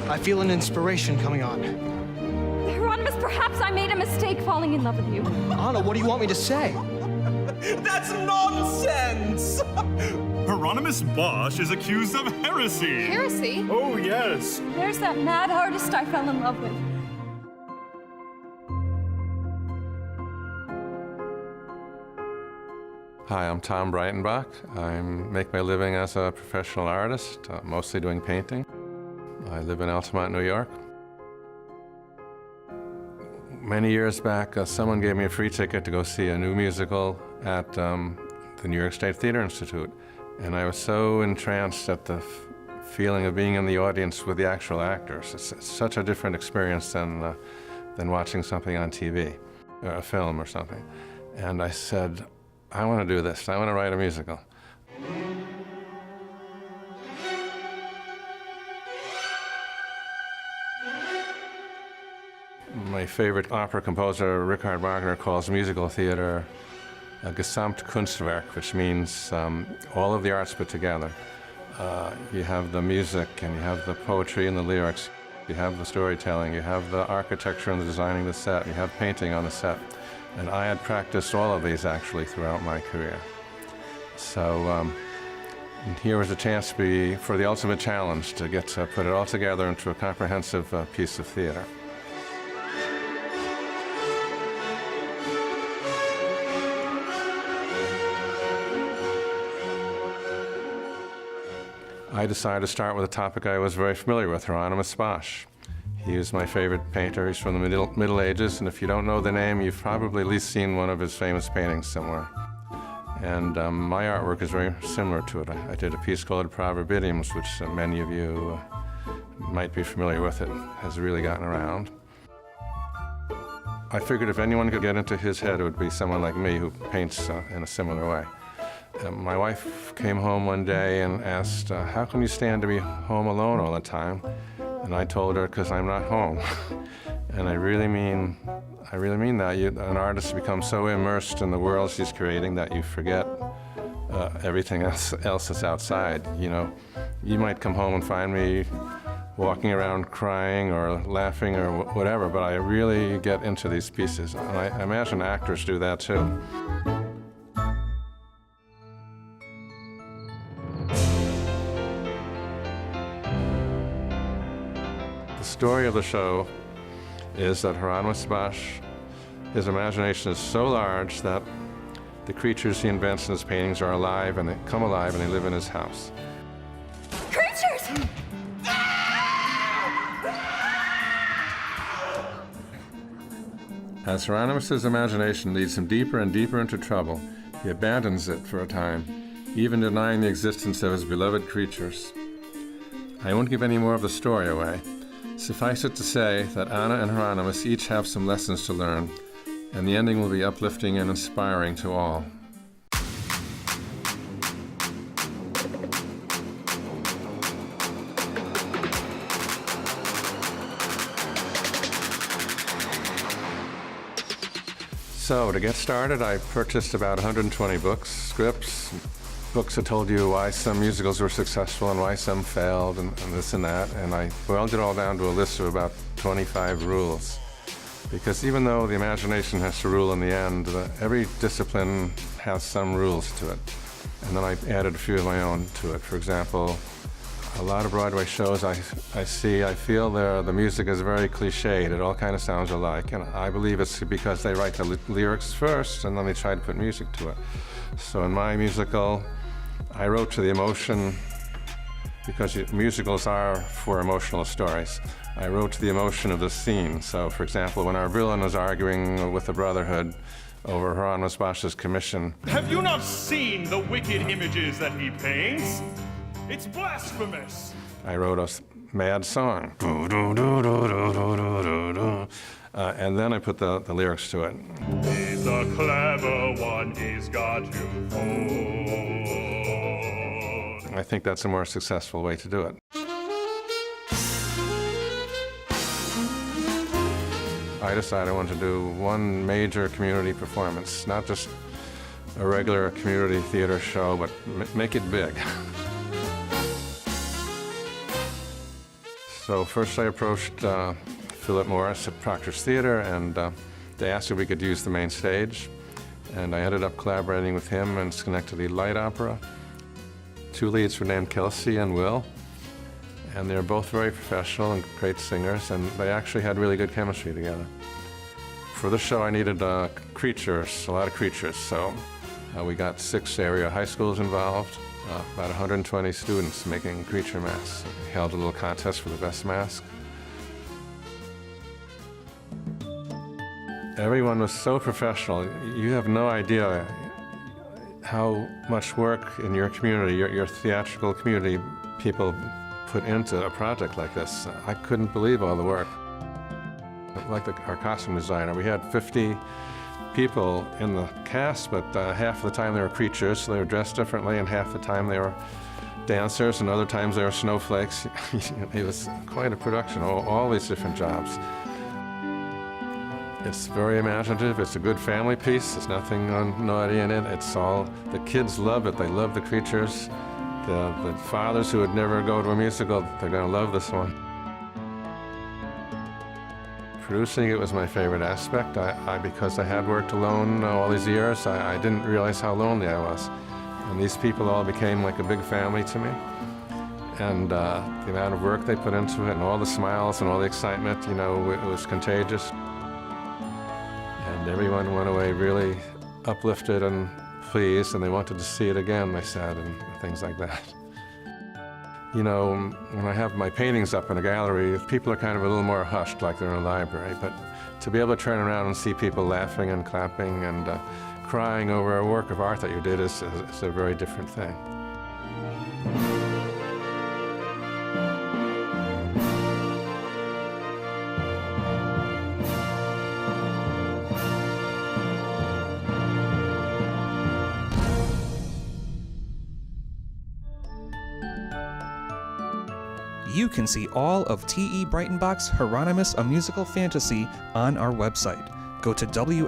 I feel an inspiration coming on. Hieronymus, perhaps I made a mistake falling in love with you. Anna, what do you want me to say? That's nonsense! Hieronymus Bosch is accused of heresy. Heresy? Oh, yes. There's that mad artist I fell in love with. Hi, I'm Tom Breitenbach. I make my living as a professional artist, mostly doing painting. I live in Altamont, New York. Many years back, someone gave me a free ticket to go see a new musical at the New York State Theater Institute. And I was so entranced at the feeling of being in the audience with the actual actors. It's such a different experience than watching something on TV, or a film or something. And I said, I want to do this. I want to write a musical. My favorite opera composer, Richard Wagner, calls musical theater a Gesamtkunstwerk, which means all of the arts put together. You have the music, and you have the poetry and the lyrics. You have the storytelling. You have the architecture and the designing the set. You have painting on the set. And I had practiced all of these, actually, throughout my career. So here was a chance for the ultimate challenge to get to put it all together into a comprehensive piece of theater. I decided to start with a topic I was very familiar with, Hieronymus Bosch. He was my favorite painter. He's from the Middle Ages, and if you don't know the name, you've probably at least seen one of his famous paintings somewhere. And my artwork is very similar to it. I did a piece called Proverbidiums, which many of you might be familiar with. It has really gotten around. I figured if anyone could get into his head, it would be someone like me who paints in a similar way. My wife came home one day and asked, how can you stand to be home alone all the time? And I told her, because I'm not home. And I really mean that. An artist becomes so immersed in the world she's creating that you forget everything else that's outside. You know, you might come home and find me walking around crying or laughing or whatever, but I really get into these pieces. And I imagine actors do that too. The story of the show is that Hieronymus Bosch, his imagination is so large that the creatures he invents in his paintings are alive, and they come alive and they live in his house. Creatures! As Hieronymus's imagination leads him deeper and deeper into trouble, he abandons it for a time, even denying the existence of his beloved creatures. I won't give any more of the story away. Suffice it to say that Anna and Hieronymus each have some lessons to learn, and the ending will be uplifting and inspiring to all. So, to get started, I purchased about 120 books, scripts, books that told you why some musicals were successful and why some failed, and this and that, and I boiled it all down to a list of about 25 rules. Because even though the imagination has to rule in the end, every discipline has some rules to it. And then I added a few of my own to it. For example, a lot of Broadway shows I feel the music is very cliched. It all kind of sounds alike, and I believe it's because they write the lyrics first and then they try to put music to it. So in my musical, I wrote to the emotion, because musicals are for emotional stories. I wrote to the emotion of the scene. So, for example, when our villain is arguing with the Brotherhood over Hieronymus Bosch's commission. Have you not seen the wicked images that he paints? It's blasphemous. I wrote a mad song. And then I put the lyrics to it. He's a clever one, he's got you fooled. I think that's a more successful way to do it. I decided I wanted to do one major community performance, not just a regular community theater show, but make it big. So first I approached Philip Morris at Proctor's Theatre, and they asked if we could use the main stage. And I ended up collaborating with him in Schenectady Light Opera. Two leads were named Kelsey and Will, and they're both very professional and great singers, and they actually had really good chemistry together. For the show, I needed creatures, a lot of creatures, so we got 6 area high schools involved, about 120 students making creature masks. We held a little contest for the best mask. Everyone was so professional. You have no idea how much work in your community, your theatrical community, people put into a project like this. I couldn't believe all the work. Like our costume designer, we had 50 people in the cast, but half the time they were creatures, so they were dressed differently, and half the time they were dancers, and other times they were snowflakes. It was quite a production, all these different jobs. It's very imaginative. It's a good family piece. There's nothing naughty in it. It's all, the kids love it. They love the creatures. The fathers who would never go to a musical, they're going to love this one. Producing it was my favorite aspect. Because I had worked alone all these years, I didn't realize how lonely I was. And these people all became like a big family to me. And the amount of work they put into it, and all the smiles and all the excitement, you know, it was contagious. And everyone went away really uplifted and pleased, and they wanted to see it again, they said, and things like that. You know, when I have my paintings up in a gallery, people are kind of a little more hushed, like they're in a library, but to be able to turn around and see people laughing and clapping and crying over a work of art that you did is a very different thing. You can see all of T.E. Breitenbach's Hieronymus, A Musical Fantasy on our website. Go to wmht.org/aha.